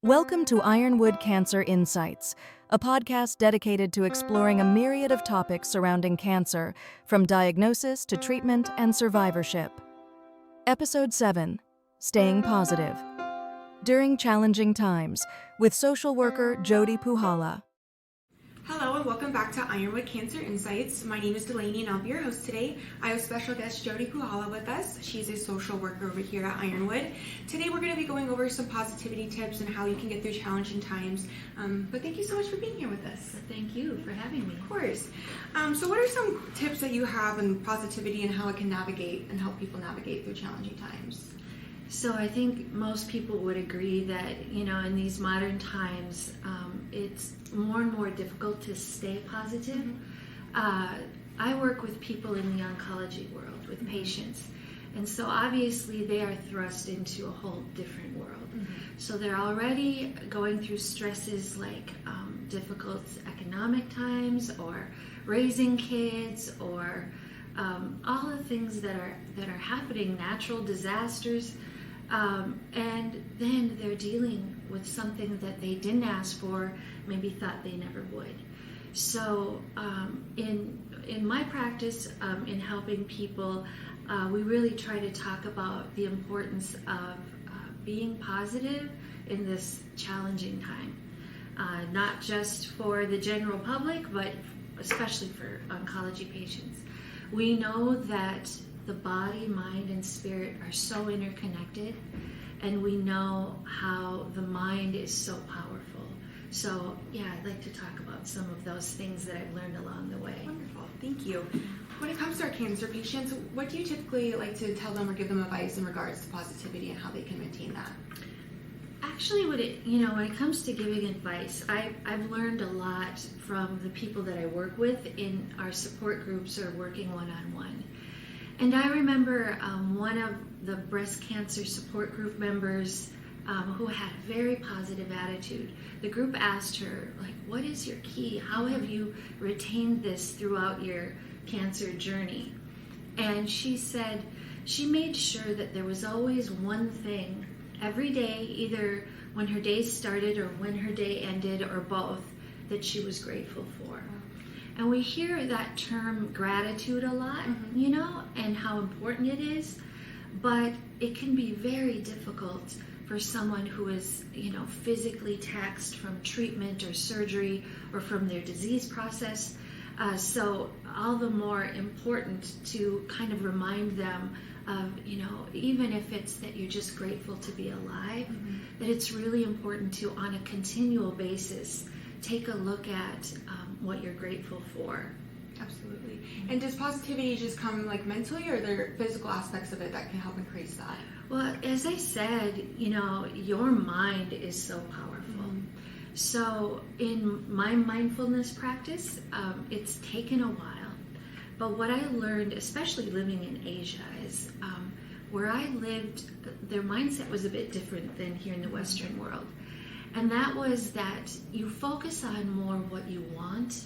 Welcome to Ironwood Cancer Insights, a podcast dedicated to exploring a myriad of topics surrounding cancer, from diagnosis to treatment and survivorship. Episode 7, Staying Positive. During Challenging Times, with social worker Jodi Puhalla. Hello and welcome back to Ironwood Cancer Insights. My name is Delaney and I'll be your host today. I have special guest Jodi Puhalla with us. She's a social worker over here at Ironwood. Today we're going to be going over some positivity tips and how you can get through challenging times. But thank you so much for being here with us. Thank you for having me. Of course. So what are some tips that you have on positivity and how it can navigate and help people navigate through challenging times? So I think most people would agree that, in these modern times, it's more and more difficult to stay positive. I work with people in the oncology world, with patients. And so obviously they are thrust into a whole different world. So they're already going through stresses like difficult economic times or raising kids or all the things that are happening, natural disasters. And then they're dealing with something that they didn't ask for, maybe thought they never would. So in my practice, in helping people, we really try to talk about the importance of being positive in this challenging time. Not just for the general public, but especially for oncology patients. We know that the body, mind, and spirit are so interconnected, and we know how the mind is so powerful. So, I'd like to talk about some of those things that I've learned along the way. Wonderful, thank you. When it comes to our cancer patients, what do you typically like to tell them or give them advice in regards to positivity and how they can maintain that? Actually, when it comes to giving advice, I've learned a lot from the people that I work with in our support groups or working one-on-one. And I remember one of the breast cancer support group members who had a very positive attitude. The group asked her, what is your key? How have you retained this throughout your cancer journey? And she said she made sure that there was always one thing every day, either when her day started or when her day ended or both, that she was grateful for. And we hear that term gratitude a lot, and how important it is, but it can be very difficult for someone who is, physically taxed from treatment or surgery or from their disease process. So all the more important to kind of remind them of, even if it's that you're just grateful to be alive, that it's really important to, on a continual basis, take a look at what you're grateful for. Absolutely. And does positivity just come mentally, or are there physical aspects of it that can help increase that? Well, as I said, your mind is so powerful. So in my mindfulness practice, it's taken a while. But what I learned, especially living in Asia, is where I lived, their mindset was a bit different than here in the Western world. And that was that you focus on more what you want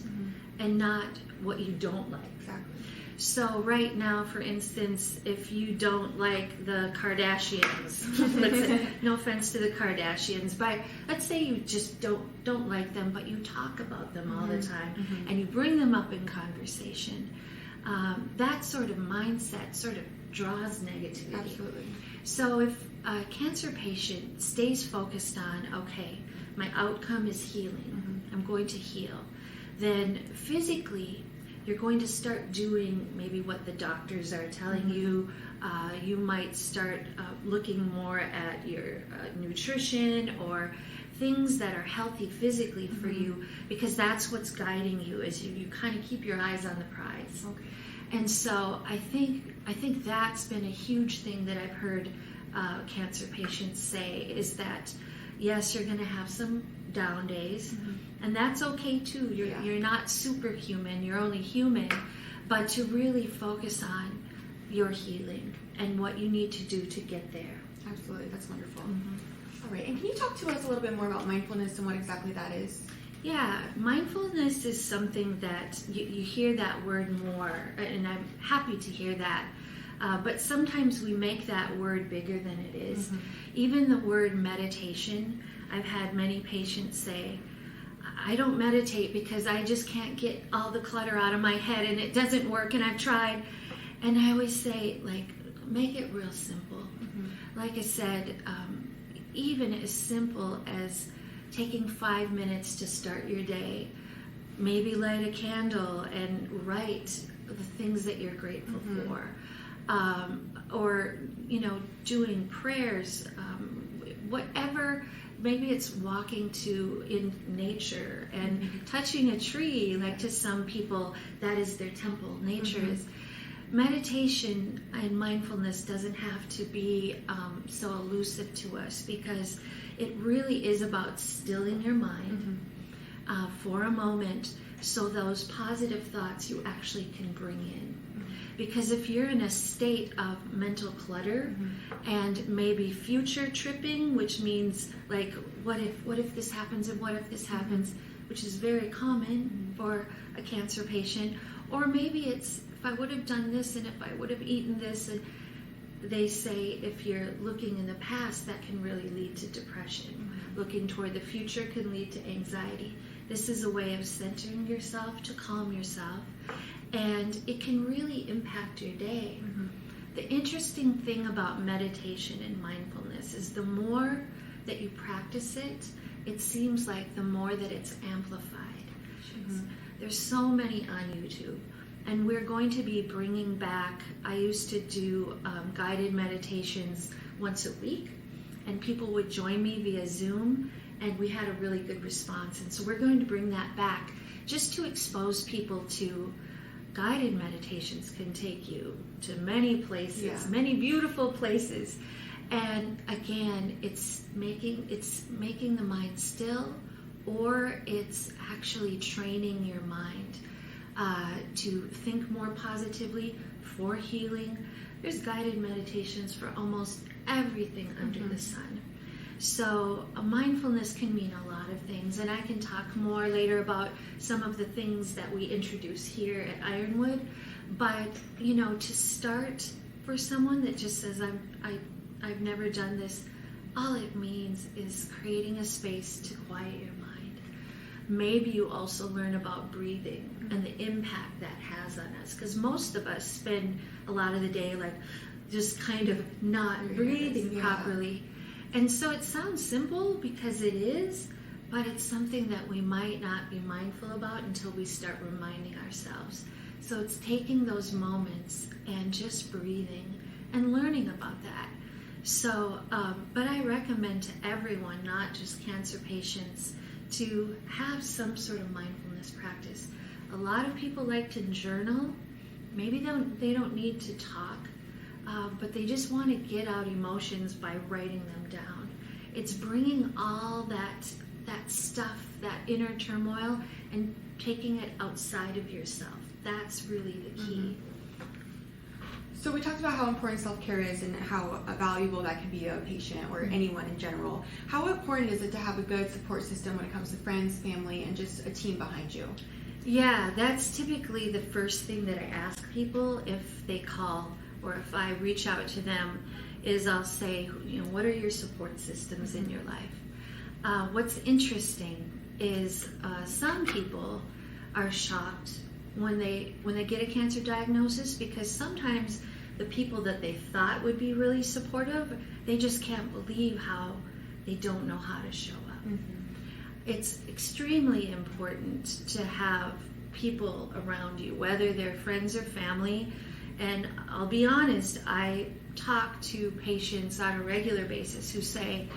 and not what you don't like. Exactly. So right now, for instance, if you don't like the Kardashians, let's say, no offense to the Kardashians, but let's say you just don't like them, but you talk about them all the time and you bring them up in conversation, that sort of mindset sort of draws negativity. Absolutely. So if a cancer patient stays focused on, okay, my outcome is healing, I'm going to heal, then physically you're going to start doing maybe what the doctors are telling you. You might start looking more at your nutrition or things that are healthy physically for you, because that's what's guiding you as you kind of keep your eyes on the prize. Okay. And so I think that's been a huge thing that I've heard cancer patients say, is that yes, you're going to have some down days, and that's okay too. You're not superhuman, you're only human, but to really focus on your healing and what you need to do to get there. Absolutely, that's wonderful. All right, and can you talk to us a little bit more about mindfulness and what exactly that is? Yeah, mindfulness is something that you hear that word more, and I'm happy to hear that. But sometimes we make that word bigger than it is. Even the word meditation, I've had many patients say, I don't meditate because I just can't get all the clutter out of my head and it doesn't work and I've tried. And I always say, like, make it real simple. Like I said, even as simple as taking 5 minutes to start your day, maybe light a candle and write the things that you're grateful for, or doing prayers, whatever. Maybe it's walking in nature and touching a tree. Like, to some people that is their temple. Nature is. Meditation and mindfulness doesn't have to be so elusive to us, because it really is about stilling your mind for a moment, so those positive thoughts you actually can bring in. Because if you're in a state of mental clutter and maybe future tripping, which means like, what if this happens and what if this happens, which is very common for a cancer patient, or maybe it's, if I would have done this and if I would have eaten this, and they say if you're looking in the past, that can really lead to depression. Looking toward the future can lead to anxiety. This is a way of centering yourself to calm yourself, and it can really impact your day. The interesting thing about meditation and mindfulness is the more that you practice it, it seems like the more that it's amplified. There's so many on YouTube. And we're going to be bringing back, I used to do guided meditations once a week, and people would join me via Zoom, and we had a really good response. And so we're going to bring that back just to expose people to guided meditations. Can take you to many places, many beautiful places. And again, it's making the mind still, or it's actually training your mind to think more positively for healing. There's guided meditations for almost everything under the sun. So mindfulness can mean a lot of things, and I can talk more later about some of the things that we introduce here at Ironwood. But to start, for someone that just says, I've never done this, all it means is creating a space to quiet your mind. Maybe you also learn about breathing and the impact that has on us, because most of us spend a lot of the day like just kind of not breathing properly. And so it sounds simple, because it is, but it's something that we might not be mindful about until we start reminding ourselves. So it's taking those moments and just breathing and learning about that. So, but I recommend to everyone, not just cancer patients, to have some sort of mindfulness practice. A lot of people like to journal. Maybe they don't need to talk, but they just want to get out emotions by writing them down. It's bringing all that stuff, that inner turmoil, and taking it outside of yourself. That's really the key. So we talked about how important self-care is and how valuable that can be to a patient or anyone in general. How important is it to have a good support system when it comes to friends, family, and just a team behind you? Yeah, that's typically the first thing that I ask people if they call or if I reach out to them, is I'll say, what are your support systems in your life? What's interesting is some people are shocked when they get a cancer diagnosis, because sometimes the people that they thought would be really supportive, they just can't believe how they don't know how to show up. It's extremely important to have people around you, whether they're friends or family. And I'll be honest, I talk to patients on a regular basis who say,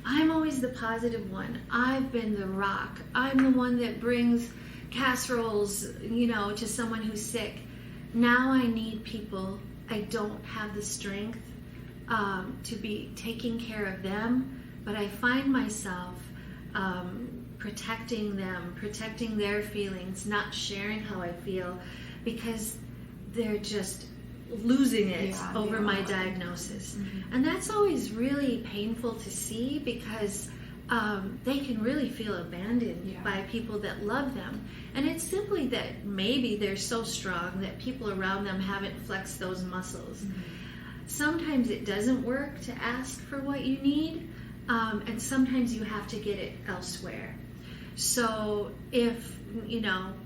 I'm always the positive one. I've been the rock. I'm the one that brings casseroles, to someone who's sick. Now I need people. I don't have the strength to be taking care of them, but I find myself protecting them, protecting their feelings, not sharing how I feel, because they're just losing it over my diagnosis. And that's always really painful to see, because they can really feel abandoned by people that love them. And it's simply that maybe they're so strong that people around them haven't flexed those muscles. Sometimes it doesn't work to ask for what you need, and sometimes you have to get it elsewhere. So if,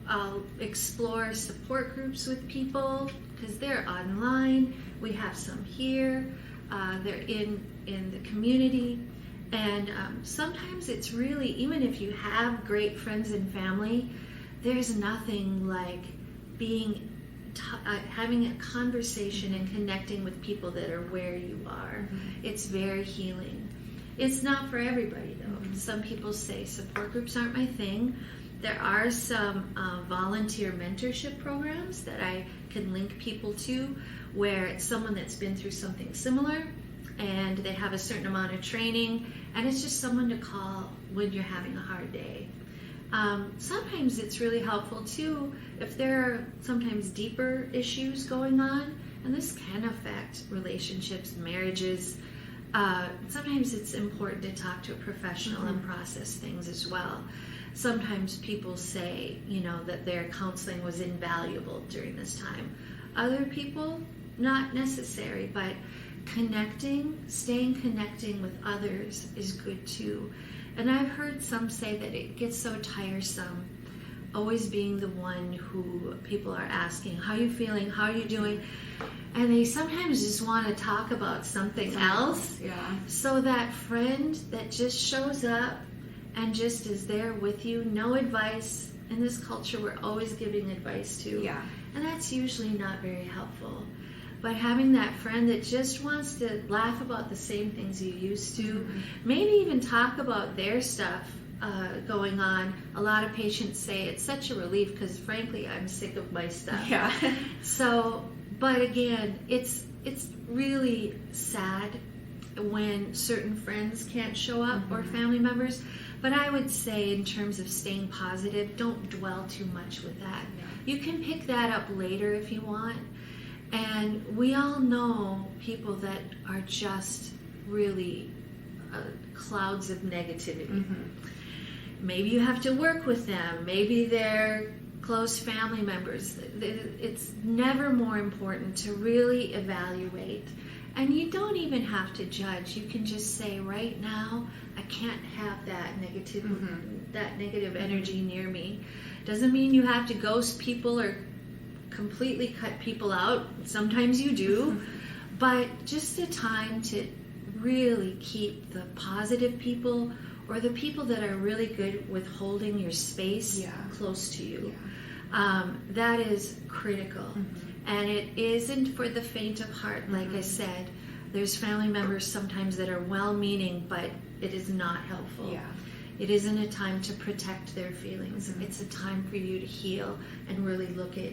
I'll explore support groups with people, because they're online. We have some here. They're in the community. And sometimes it's really, even if you have great friends and family, there's nothing like having a conversation and connecting with people that are where you are. It's very healing. It's not for everybody, though. Some people say support groups aren't my thing. There are some volunteer mentorship programs that I can link people to, where it's someone that's been through something similar and they have a certain amount of training, and it's just someone to call when you're having a hard day. Sometimes it's really helpful too if there are sometimes deeper issues going on, and this can affect relationships, marriages. Sometimes it's important to talk to a professional and process things as well. Sometimes people say, that their counseling was invaluable during this time. Other people, not necessary, but staying connecting with others is good too. And I've heard some say that it gets so tiresome, always being the one who people are asking, how are you feeling, how are you doing? And they sometimes just want to talk about something else. Yeah. So that friend that just shows up and just is there with you, no advice. In this culture, we're always giving advice to. Yeah. And that's usually not very helpful. But having that friend that just wants to laugh about the same things you used to, maybe even talk about their stuff going on. A lot of patients say it's such a relief because, frankly, I'm sick of my stuff. Yeah. So, but again, it's really sad when certain friends can't show up or family members. But I would say, in terms of staying positive, don't dwell too much with that. Yeah. You can pick that up later if you want. And we all know people that are just really clouds of negativity. Maybe you have to work with them. Maybe they're close family members. It's never more important to really evaluate. And you don't even have to judge. You can just say, right now, I can't have that negative energy near me. Doesn't mean you have to ghost people or completely cut people out. Sometimes you do. But just a time to really keep the positive people or the people that are really good with holding your space close to you. That is critical. And it isn't for the faint of heart, like I said. There's family members sometimes that are well-meaning, but it is not helpful. It isn't a time to protect their feelings. It's a time for you to heal and really look at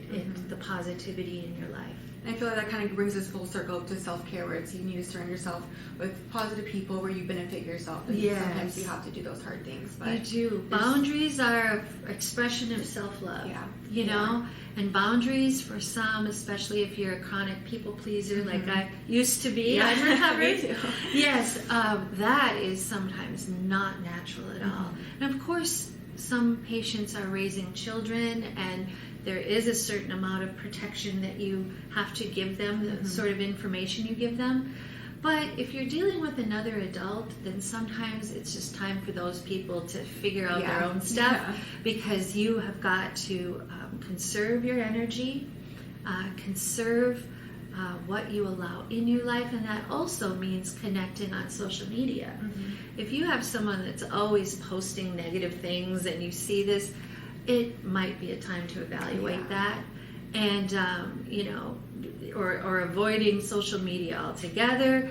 the positivity in your life. And I feel like that kind of brings us full circle to self-care, where it's you need to surround yourself with positive people where you benefit yourself. And sometimes you have to do those hard things. But you do. Boundaries are an expression of self-love. You know? And boundaries for some, especially if you're a chronic people pleaser like I used to be, I'm recovered. Me too. Yes, that is sometimes not natural at all. And of course, some patients are raising children, and there is a certain amount of protection that you have to give them, the sort of information you give them. But if you're dealing with another adult, then sometimes it's just time for those people to figure out their own stuff, because you have got to conserve your energy, conserve what you allow in your life, and that also means connecting on social media. If you have someone that's always posting negative things and you see this, it might be a time to evaluate that, and or avoiding social media altogether.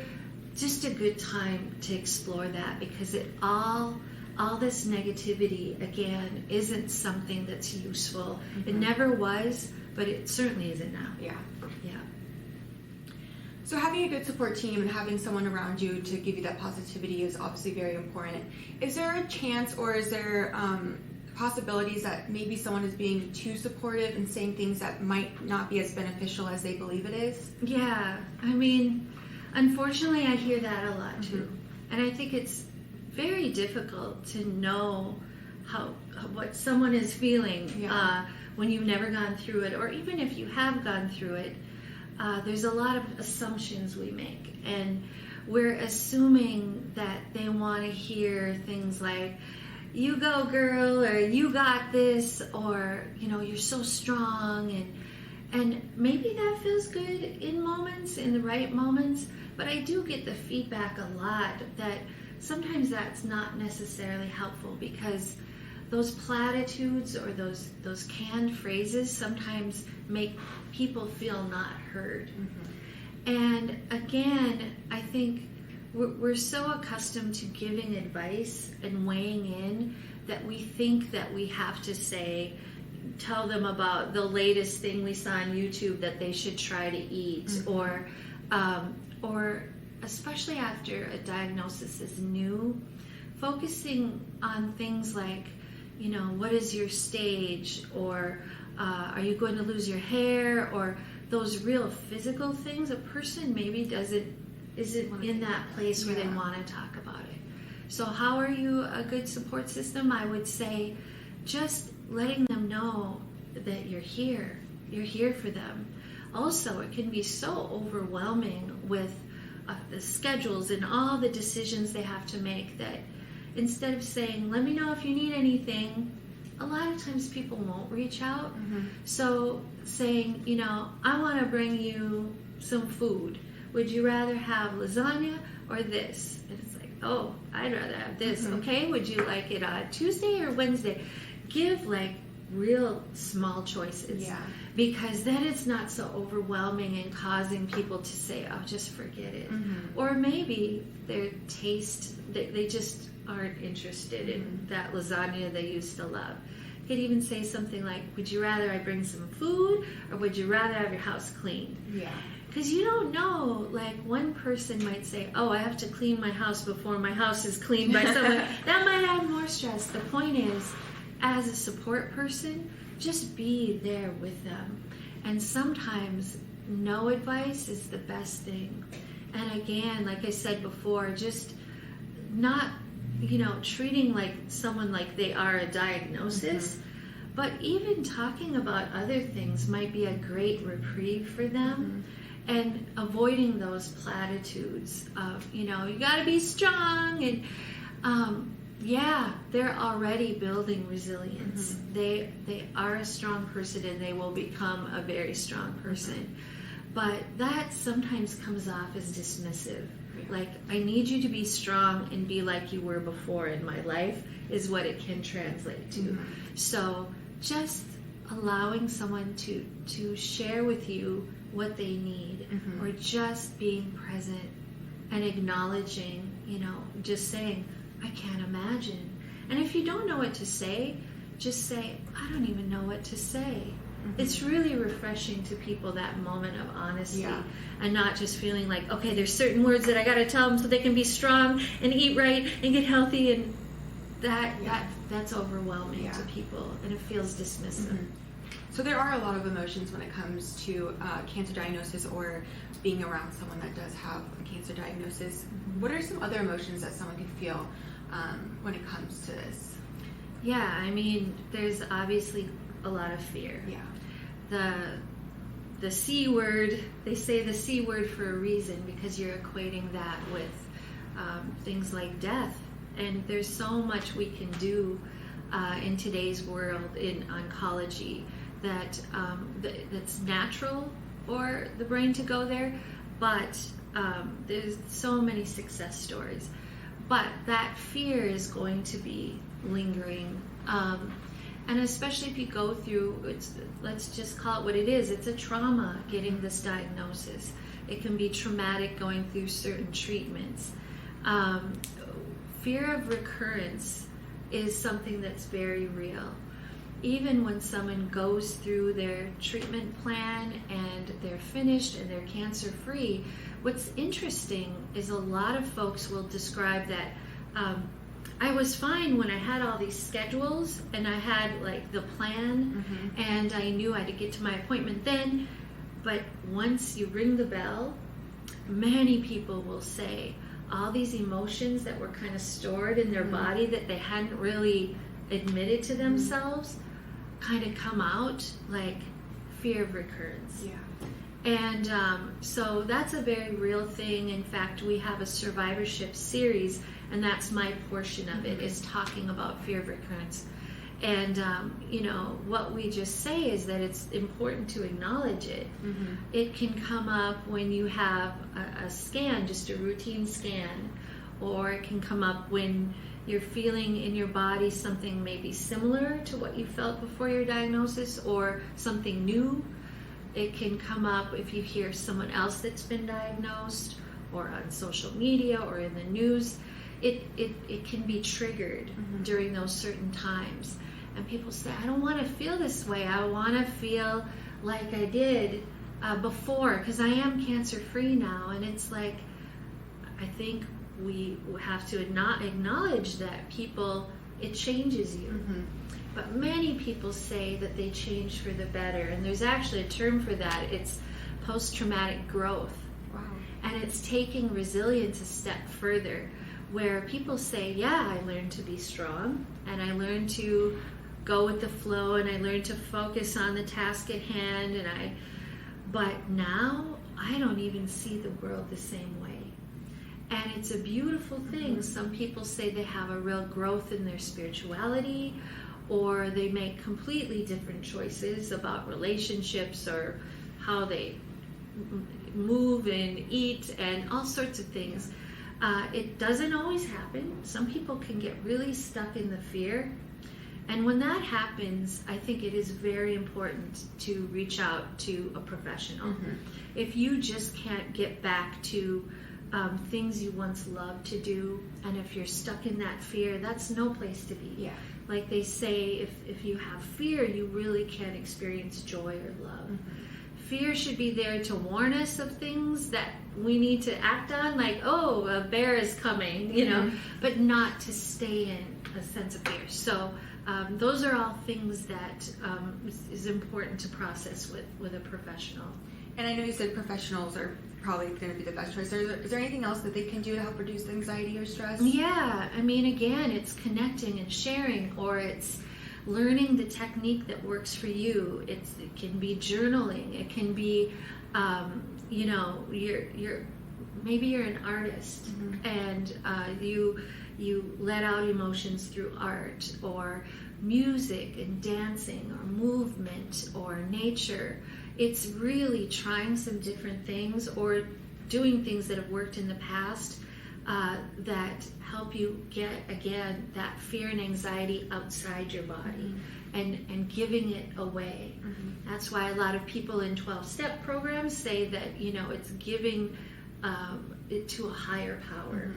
Just a good time to explore that, because all this negativity, again, isn't something that's useful. It never was, but it certainly isn't now. So having a good support team and having someone around you to give you that positivity is obviously very important. Is there a chance, or is there possibilities that maybe someone is being too supportive and saying things that might not be as beneficial as they believe it is? Yeah, I mean, unfortunately, I hear that a lot too. And I think it's very difficult to know what someone is feeling when you've never gone through it, or even if you have gone through it. There's a lot of assumptions we make, and we're assuming that they want to hear things like, you go girl, or you got this, or you're so strong, and maybe that feels good in moments, in the right moments, but I do get the feedback a lot that sometimes that's not necessarily helpful, because those platitudes or those canned phrases sometimes make people feel not heard. And again, I think we're so accustomed to giving advice and weighing in that we think that we have to tell them about the latest thing we saw on YouTube that they should try to eat, or especially after a diagnosis is new, focusing on things like, what is your stage, or are you going to lose your hair, or those real physical things. A person maybe isn't in that place where they want to talk about it. So how are you a good support system? I would say just letting them know that you're here for them. Also, it can be so overwhelming with the schedules and all the decisions they have to make that instead of saying, let me know if you need anything, a lot of times people won't reach out. So saying, I want to bring you some food. Would you rather have lasagna or this? And it's like, oh, I'd rather have this. Okay, would you like it on Tuesday or Wednesday? Give real small choices. Because then it's not so overwhelming and causing people to say, oh, just forget it. Or maybe their taste, they just aren't interested in that lasagna they used to love. You could even say something like, would you rather I bring some food, or would you rather have your house cleaned? Because you don't know, one person might say, oh, I have to clean my house before my house is cleaned by someone. That might add more stress. The point is, as a support person, just be there with them. And sometimes no advice is the best thing. And again, like I said before, just not treating someone like they are a diagnosis, but even talking about other things might be a great reprieve for them, and avoiding those platitudes of, you gotta be strong, and they're already building resilience. They are a strong person, and they will become a very strong person. But that sometimes comes off as dismissive. I need you to be strong and be like you were before in my life is what it can translate to. So just allowing someone to share with you what they need, or just being present and acknowledging, just saying, I can't imagine. And if you don't know what to say, just say, I don't even know what to say. It's really refreshing to people, that moment of honesty, and not just feeling like, okay, there's certain words that I got to tell them so they can be strong and eat right and get healthy, and that's overwhelming to people, and it feels dismissive. So there are a lot of emotions when it comes to cancer diagnosis, or being around someone that does have a cancer diagnosis. What are some other emotions that someone can feel when it comes to this? I mean, there's obviously a lot of fear. The C word, they say the C word for a reason, because you're equating that with things like death. And there's so much we can do in today's world in oncology that's natural for the brain to go there, but there's so many success stories. But that fear is going to be lingering. And especially if you go through, let's just call it what it is. It's a trauma getting this diagnosis. It can be traumatic going through certain treatments. Fear of recurrence is something that's very real. Even when someone goes through their treatment plan and they're finished and they're cancer free, what's interesting is a lot of folks will describe that I was fine when I had all these schedules and I had the plan, and I knew I had to get to my appointment then. But once you ring the bell, many people will say all these emotions that were kind of stored in their body that they hadn't really admitted to themselves kind of come out, like fear of recurrence. And so that's a very real thing. In fact, we have a survivorship series, and that's my portion of it, is talking about fear of recurrence. And, what we just say is that it's important to acknowledge it. It can come up when you have a scan, just a routine scan, or it can come up when you're feeling in your body something maybe similar to what you felt before your diagnosis, or something new. It can come up if you hear someone else that's been diagnosed, or on social media, or in the news. It can be triggered during those certain times. And people say, I don't want to feel this way. I want to feel like I did before, because I am cancer-free now. And it's like, I think we have to acknowledge that it changes you. But many people say that they change for the better, and there's actually a term for that. It's post-traumatic growth. Wow. And it's taking resilience a step further, where people say, yeah, I learned to be strong, and I learned to go with the flow, and I learned to focus on the task at hand, but now I don't even see the world the same way. And it's a beautiful thing. Some people say they have a real growth in their spirituality, or they make completely different choices about relationships, or how they move and eat, and all sorts of things. It doesn't always happen. Some people can get really stuck in the fear. And when that happens, I think it is very important to reach out to a professional. If you just can't get back to things you once loved to do, and if you're stuck in that fear, that's no place to be. Yeah. Like they say, if you have fear, you really can't experience joy or love. Fear should be there to warn us of things that we need to act on, like, oh, a bear is coming, but not to stay in a sense of fear. So those are all things that is important to process with a professional. And I know you said professionals are probably going to be the best choice. Is there anything else that they can do to help reduce anxiety or stress? Yeah, I mean, again, it's connecting and sharing, or it's learning the technique that works for you. It can be journaling. It can be, maybe you're an artist, and you let out emotions through art, or music and dancing, or movement, or nature. It's really trying some different things, or doing things that have worked in the past that help you get, again, that fear and anxiety outside your body, and giving it away. That's why a lot of people in 12-step programs say that, it's giving it to a higher power.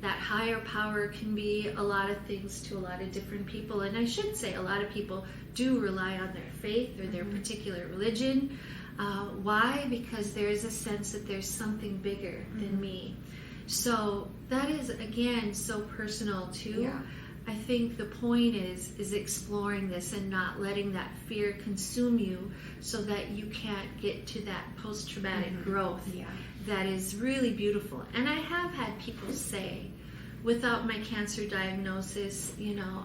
That higher power can be a lot of things to a lot of different people. And I should say a lot of people do rely on their faith or their particular religion. Why? Because there is a sense that there's something bigger than me. So that is, again, so personal too. Yeah. I think the point is exploring this and not letting that fear consume you, so that you can't get to that post-traumatic growth. Yeah. That is really beautiful. And I have had people say, without my cancer diagnosis,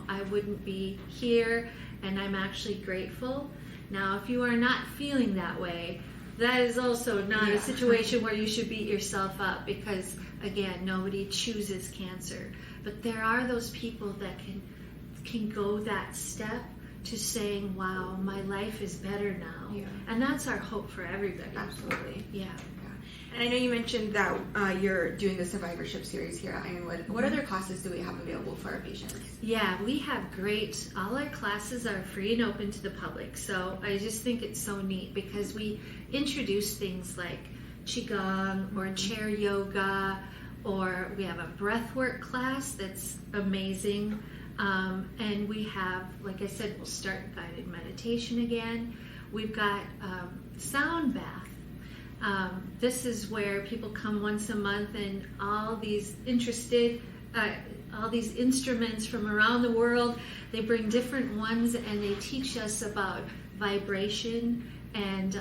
I wouldn't be here, and I'm actually grateful. Now, if you are not feeling that way, that is also not a situation where you should beat yourself up, because, again, nobody chooses cancer. But there are those people that can go that step to saying, wow, my life is better now. Yeah. And that's our hope for everybody. Absolutely. Yeah. And I know you mentioned that you're doing the survivorship series here at Ironwood. What other classes do we have available for our patients? Yeah, we have all our classes are free and open to the public. So I just think it's so neat, because we introduce things like Qigong or chair yoga, or we have a breathwork class that's amazing. And we have, like I said, we'll start guided meditation again. We've got sound bath. This is where people come once a month, and all these instruments from around the world, they bring different ones, and they teach us about vibration, and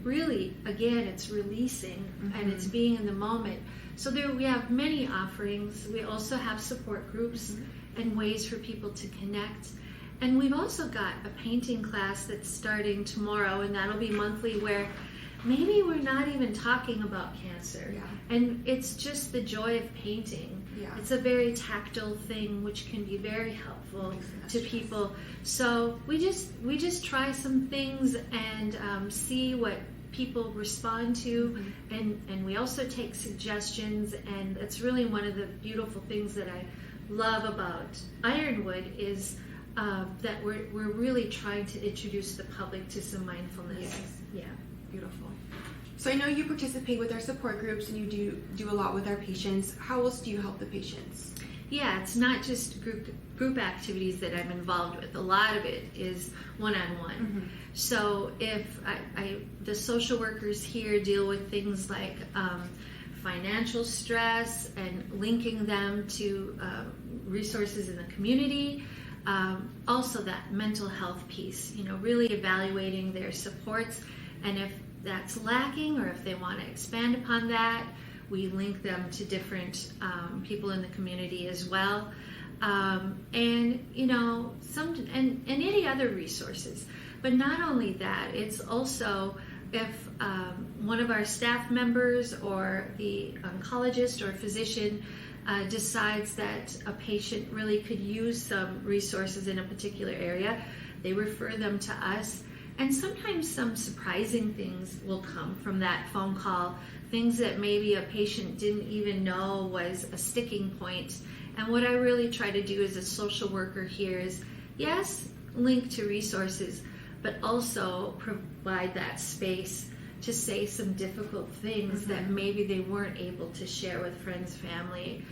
really, again, it's releasing, and it's being in the moment. So we have many offerings. We also have support groups and ways for people to connect. And we've also got a painting class that's starting tomorrow, and that'll be monthly, where maybe we're not even talking about cancer. Yeah. And it's just the joy of painting. Yeah. It's a very tactile thing which can be very helpful to people. So we just try some things and see what people respond to, and we also take suggestions, and it's really one of the beautiful things that I love about Ironwood is that we're really trying to introduce the public to some mindfulness. Yes. Yeah. Beautiful. So I know you participate with our support groups and you do a lot with our patients. How else do you help the patients? Yeah, it's not just group activities that I'm involved with. A lot of it is one-on-one. So if the social workers here deal with things like financial stress and linking them to resources in the community, also that mental health piece, really evaluating their supports, and if that's lacking or if they want to expand upon that, we link them to different people in the community as well, and any other resources. But not only that, it's also if one of our staff members or the oncologist or physician decides that a patient really could use some resources in a particular area, they refer them to us. And sometimes some surprising things will come from that phone call, things that maybe a patient didn't even know was a sticking point. And what I really try to do as a social worker here is, yes, link to resources, but also provide that space to say some difficult things that maybe they weren't able to share with friends, family,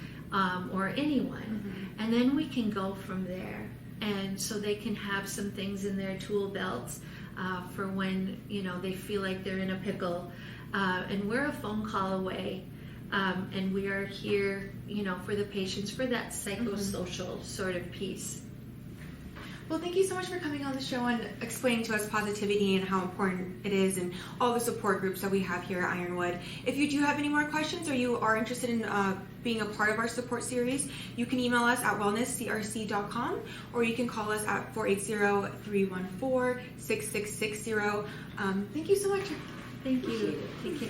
or anyone. And then we can go from there. And so they can have some things in their tool belts for when they feel like they're in a pickle, and we're a phone call away, and we are here for the patients for that psychosocial sort of piece. Well, thank you so much for coming on the show and explaining to us positivity and how important it is and all the support groups that we have here at Ironwood. If you do have any more questions or you are interested in being a part of our support series, you can email us at wellnesscrc.com or you can call us at 480-314-6660. Thank you so much. Thank you. Thank you.